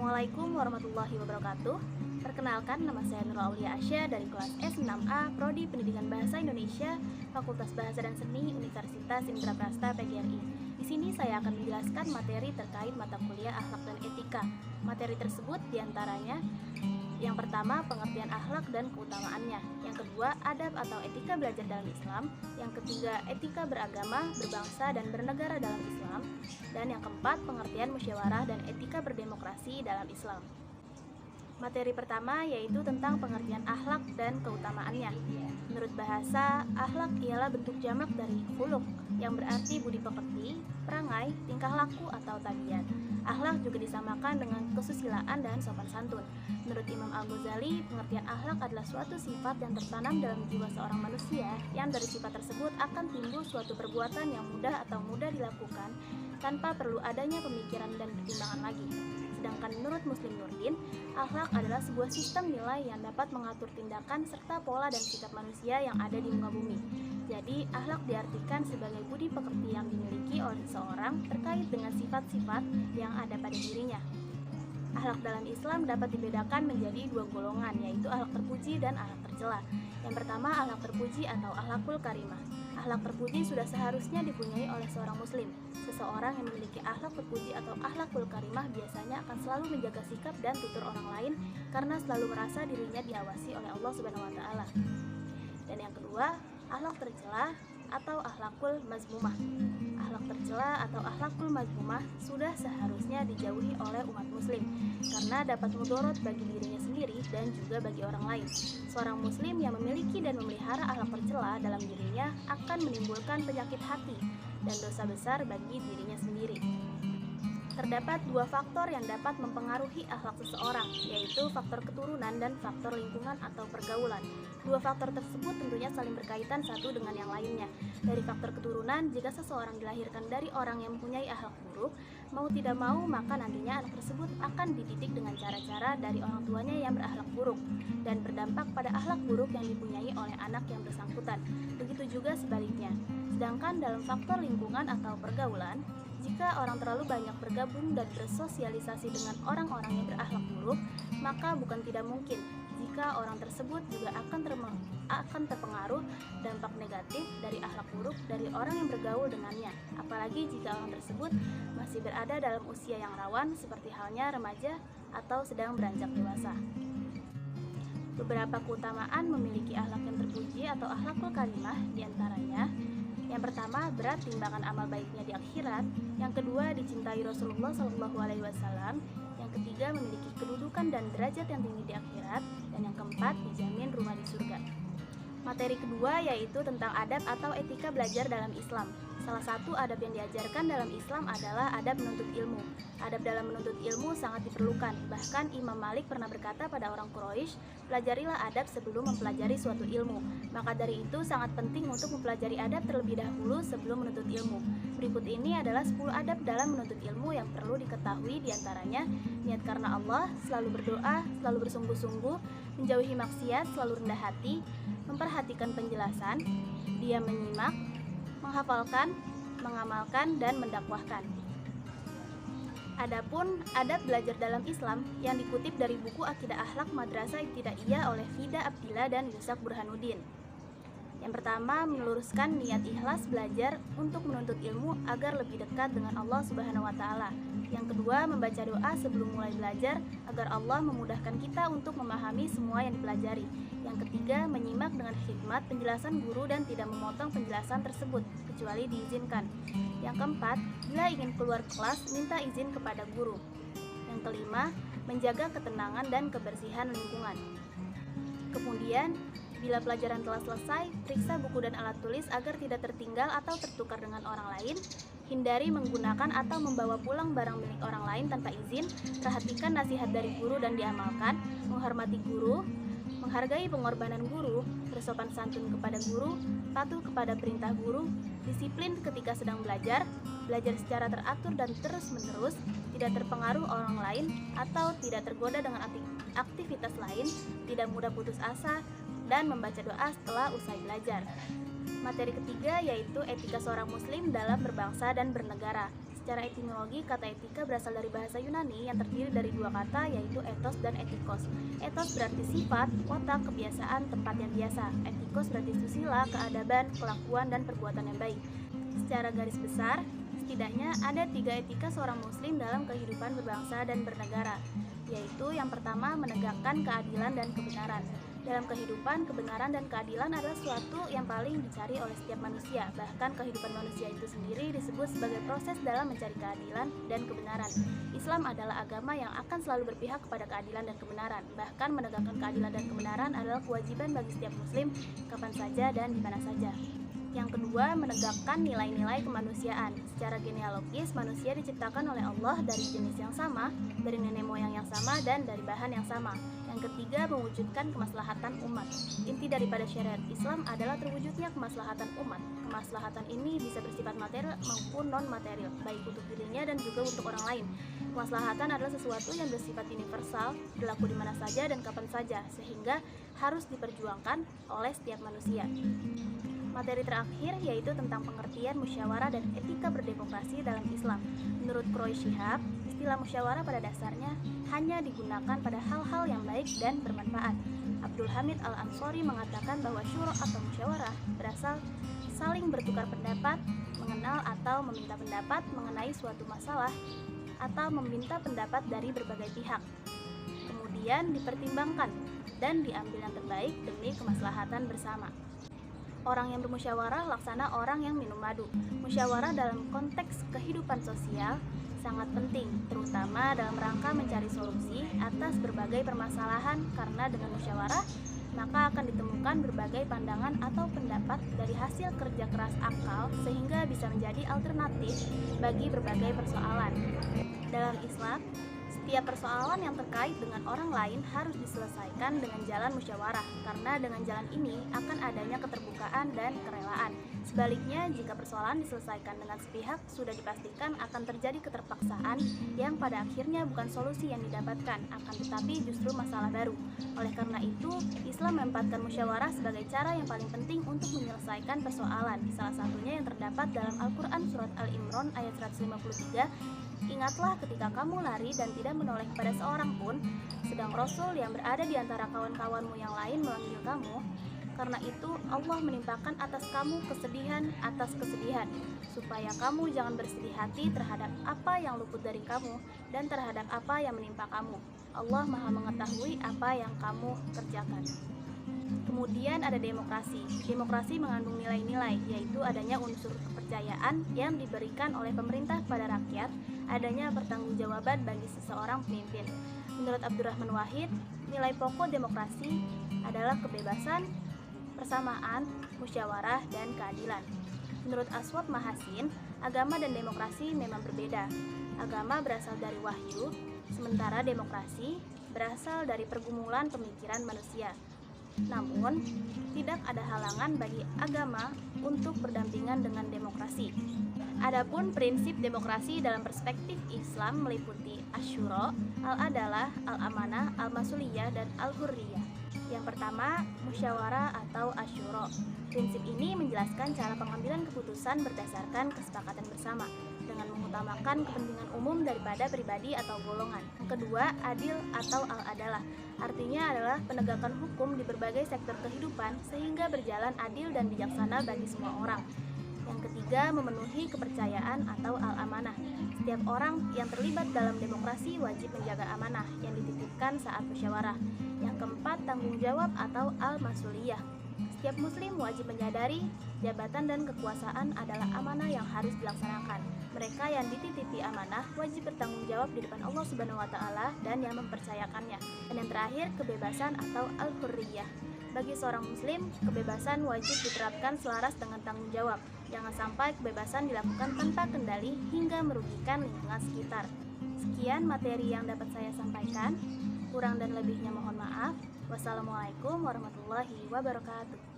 Assalamualaikum warahmatullahi wabarakatuh. Perkenalkan, nama saya Nurul Aulia Asya dari kelas S6A, Prodi Pendidikan Bahasa Indonesia, Fakultas Bahasa dan Seni, Universitas Indraprasta PGRI. Di sini saya akan menjelaskan materi terkait mata kuliah akhlak dan etika. Materi tersebut diantaranya yang pertama, pengertian akhlak dan keutamaannya. Yang kedua, adab atau etika belajar dalam Islam. Yang ketiga, etika beragama, berbangsa, dan bernegara dalam Islam. Dan yang keempat, pengertian musyawarah dan etika berdemokrasi dalam Islam. Materi pertama yaitu tentang pengertian akhlak dan keutamaannya. Menurut bahasa, akhlak ialah bentuk jamak dari khuluq, yang berarti budi pekerti, perangai, tingkah laku, atau tabiat. Akhlak juga disamakan dengan kesusilaan dan sopan santun. Menurut Imam Al-Ghazali, pengertian akhlak adalah suatu sifat yang tertanam dalam jiwa seorang manusia, yang dari sifat tersebut akan timbul suatu perbuatan yang mudah atau mudah dilakukan tanpa perlu adanya pemikiran dan pertimbangan lagi. Sedangkan menurut Muslim Nurdin, akhlak adalah sebuah sistem nilai yang dapat mengatur tindakan serta pola dan sikap manusia yang ada di muka bumi. Jadi, akhlak diartikan sebagai budi pekerti yang dimiliki oleh seseorang terkait dengan sifat-sifat yang ada pada dirinya. Akhlak dalam Islam dapat dibedakan menjadi dua golongan, yaitu akhlak terpuji dan akhlak tercela. Yang pertama, akhlak terpuji atau akhlakul karimah. Akhlak terpuji sudah seharusnya dipunyai oleh seorang muslim. Seseorang yang memiliki akhlak terpuji atau akhlakul karimah biasanya akan selalu menjaga sikap dan tutur orang lain karena selalu merasa dirinya diawasi oleh Allah Subhanahu wa taala. Dan yang kedua, akhlak tercela atau akhlakul mazmumah. Akhlak tercela atau akhlakul mazmumah sudah seharusnya dijauhi oleh umat muslim karena dapat mudorot bagi dirinya sendiri dan juga bagi orang lain. Seorang muslim yang memiliki dan memelihara akhlak tercela dalam dirinya akan menimbulkan penyakit hati dan dosa besar bagi dirinya sendiri. Terdapat dua faktor yang dapat mempengaruhi akhlak seseorang, yaitu faktor keturunan dan faktor lingkungan atau pergaulan. Dua faktor tersebut tentunya saling berkaitan satu dengan yang lainnya. Dari faktor keturunan, jika seseorang dilahirkan dari orang yang mempunyai akhlak buruk, mau tidak mau maka nantinya anak tersebut akan dididik dengan cara-cara dari orang tuanya yang berakhlak buruk dan berdampak pada akhlak buruk yang dipunyai oleh anak yang bersangkutan. Begitu juga sebaliknya. Sedangkan dalam faktor lingkungan atau pergaulan, jika orang terlalu banyak bergabung dan bersosialisasi dengan orang-orang yang berakhlak buruk, maka bukan tidak mungkin jika orang tersebut juga akan terpengaruh dampak negatif dari akhlak buruk dari orang yang bergaul dengannya. Apalagi jika orang tersebut masih berada dalam usia yang rawan seperti halnya remaja atau sedang beranjak dewasa. Beberapa keutamaan memiliki akhlak yang terpuji atau akhlakul karimah diantaranya: yang pertama, berat timbangan amal baiknya di akhirat. Yang kedua, dicintai Rasulullah SAW. Yang ketiga, memiliki kedudukan dan derajat yang tinggi di akhirat. Dan yang keempat, dijamin rumah di surga. Materi kedua yaitu tentang adab atau etika belajar dalam Islam. Salah satu adab yang diajarkan dalam Islam adalah adab menuntut ilmu. Adab dalam menuntut ilmu sangat diperlukan. Bahkan Imam Malik pernah berkata pada orang Quraisy, "Pelajarilah adab sebelum mempelajari suatu ilmu." Maka dari itu sangat penting untuk mempelajari adab terlebih dahulu sebelum menuntut ilmu. Berikut ini adalah 10 adab dalam menuntut ilmu yang perlu diketahui, diantaranya niat karena Allah, selalu berdoa, selalu bersungguh-sungguh, menjauhi maksiat, selalu rendah hati, memperhatikan penjelasan, diam menyimak, menghafalkan, mengamalkan, dan mendakwahkan. Adapun adab belajar dalam Islam yang dikutip dari buku Akidah Akhlak Madrasah Ibtidaiyah oleh Fida Abdillah dan Yusak Burhanuddin. Yang pertama, meluruskan niat ikhlas belajar untuk menuntut ilmu agar lebih dekat dengan Allah Subhanahu wa taala. Yang kedua, membaca doa sebelum mulai belajar agar Allah memudahkan kita untuk memahami semua yang dipelajari. Yang ketiga, menyimak dengan khidmat penjelasan guru dan tidak memotong penjelasan tersebut kecuali diizinkan. Yang keempat, bila ingin keluar kelas, minta izin kepada guru. Yang kelima, menjaga ketenangan dan kebersihan lingkungan. Kemudian, bila pelajaran telah selesai, periksa buku dan alat tulis agar tidak tertinggal atau tertukar dengan orang lain. Hindari menggunakan atau membawa pulang barang milik orang lain tanpa izin. Perhatikan nasihat dari guru dan diamalkan. Menghormati guru, menghargai pengorbanan guru, bersopan santun kepada guru, patuh kepada perintah guru, disiplin ketika sedang belajar, belajar secara teratur dan terus-menerus, tidak terpengaruh orang lain atau tidak tergoda dengan aktivitas lain, tidak mudah putus asa, dan membaca doa setelah usai belajar. Materi ketiga yaitu etika seorang muslim dalam berbangsa dan bernegara. Secara etimologi, kata etika berasal dari bahasa Yunani yang terdiri dari dua kata, yaitu ethos dan etikos. Ethos berarti sifat, watak, kebiasaan, tempat yang biasa. Etikos berarti susila, keadaban, kelakuan, dan perbuatan yang baik. Secara garis besar, setidaknya ada 3 etika seorang muslim dalam kehidupan berbangsa dan bernegara, yaitu yang pertama, menegakkan keadilan dan kebenaran. Dalam kehidupan, kebenaran dan keadilan adalah sesuatu yang paling dicari oleh setiap manusia. Bahkan kehidupan manusia itu sendiri disebut sebagai proses dalam mencari keadilan dan kebenaran. Islam adalah agama yang akan selalu berpihak kepada keadilan dan kebenaran. Bahkan menegakkan keadilan dan kebenaran adalah kewajiban bagi setiap muslim kapan saja dan di mana saja. Yang kedua, menegakkan nilai-nilai kemanusiaan. Secara genealogis, manusia diciptakan oleh Allah dari jenis yang sama, dari nenek moyang yang sama, dan dari bahan yang sama. Yang ketiga, mewujudkan kemaslahatan umat. Inti daripada syariat Islam adalah terwujudnya kemaslahatan umat. Kemaslahatan ini bisa bersifat material maupun non-material, baik untuk dirinya dan juga untuk orang lain. Kemaslahatan adalah sesuatu yang bersifat universal, berlaku di mana saja dan kapan saja, sehingga harus diperjuangkan oleh setiap manusia. Materi terakhir yaitu tentang pengertian musyawarah dan etika berdemokrasi dalam Islam. Menurut Quraish Shihab, istilah musyawarah pada dasarnya hanya digunakan pada hal-hal yang baik dan bermanfaat. Abdul Hamid Al-Ansori mengatakan bahwa syuro atau musyawarah berasal saling bertukar pendapat, mengenal atau meminta pendapat mengenai suatu masalah, atau meminta pendapat dari berbagai pihak. Kemudian dipertimbangkan dan diambil yang terbaik demi kemaslahatan bersama. Orang yang bermusyawarah laksana orang yang minum madu. Musyawarah dalam konteks kehidupan sosial sangat penting, terutama dalam rangka mencari solusi atas berbagai permasalahan, karena dengan musyawarah maka akan ditemukan berbagai pandangan atau pendapat dari hasil kerja keras akal sehingga bisa menjadi alternatif bagi berbagai persoalan. Dalam Islam, setiap persoalan yang terkait dengan orang lain harus diselesaikan dengan jalan musyawarah, karena dengan jalan ini akan adanya keterbukaan dan kerelaan. Sebaliknya, jika persoalan diselesaikan dengan sepihak, sudah dipastikan akan terjadi keterpaksaan yang pada akhirnya bukan solusi yang didapatkan, akan tetapi justru masalah baru. Oleh karena itu, Islam menempatkan musyawarah sebagai cara yang paling penting untuk menyelesaikan persoalan. Salah satunya yang terdapat dalam Al-Quran Surat Al-Imran ayat 153, "Ingatlah ketika kamu lari dan tidak menoleh kepada seorang pun, sedang Rasul yang berada di antara kawan-kawanmu yang lain memanggil kamu. Karena itu Allah menimpakan atas kamu kesedihan atas kesedihan, supaya kamu jangan bersedih hati terhadap apa yang luput dari kamu dan terhadap apa yang menimpa kamu. Allah Maha mengetahui apa yang kamu kerjakan." Kemudian ada demokrasi. Demokrasi mengandung nilai-nilai, yaitu adanya unsur kepercayaan yang diberikan oleh pemerintah kepada rakyat, adanya pertanggungjawaban bagi seseorang pemimpin. Menurut Abdurrahman Wahid, nilai pokok demokrasi adalah kebebasan, persamaan, musyawarah, dan keadilan. Menurut Aswad Mahasin, agama dan demokrasi memang berbeda. Agama berasal dari wahyu, sementara demokrasi berasal dari pergumulan pemikiran manusia. Namun, tidak ada halangan bagi agama untuk berdampingan dengan demokrasi. Adapun prinsip demokrasi dalam perspektif Islam meliputi asyuro, al-adalah, al-amanah, al-masuliyah, dan al-hurriyah. Yang pertama, musyawarah atau asyuro. Prinsip ini menjelaskan cara pengambilan keputusan berdasarkan kesepakatan bersama, dengan mengutamakan kepentingan umum daripada pribadi atau golongan. Kedua, adil atau al-adalah. Artinya adalah penegakan hukum di berbagai sektor kehidupan sehingga berjalan adil dan bijaksana bagi semua orang. Yang ketiga, memenuhi kepercayaan atau al-amanah. Setiap orang yang terlibat dalam demokrasi wajib menjaga amanah yang dititipkan saat musyawarah. Yang keempat, tanggung jawab atau al-masuliyah. Setiap muslim wajib menyadari jabatan dan kekuasaan adalah amanah yang harus dilaksanakan. Mereka yang dititipi amanah wajib bertanggung jawab di depan Allah Subhanahu wa taala dan yang mempercayakannya. Dan yang terakhir, kebebasan atau al-hurriyah. Bagi seorang muslim, kebebasan wajib diterapkan selaras dengan tanggung jawab. Jangan sampai kebebasan dilakukan tanpa kendali hingga merugikan lingkungan sekitar. Sekian materi yang dapat saya sampaikan. Kurang dan lebihnya mohon maaf. Wassalamualaikum warahmatullahi wabarakatuh.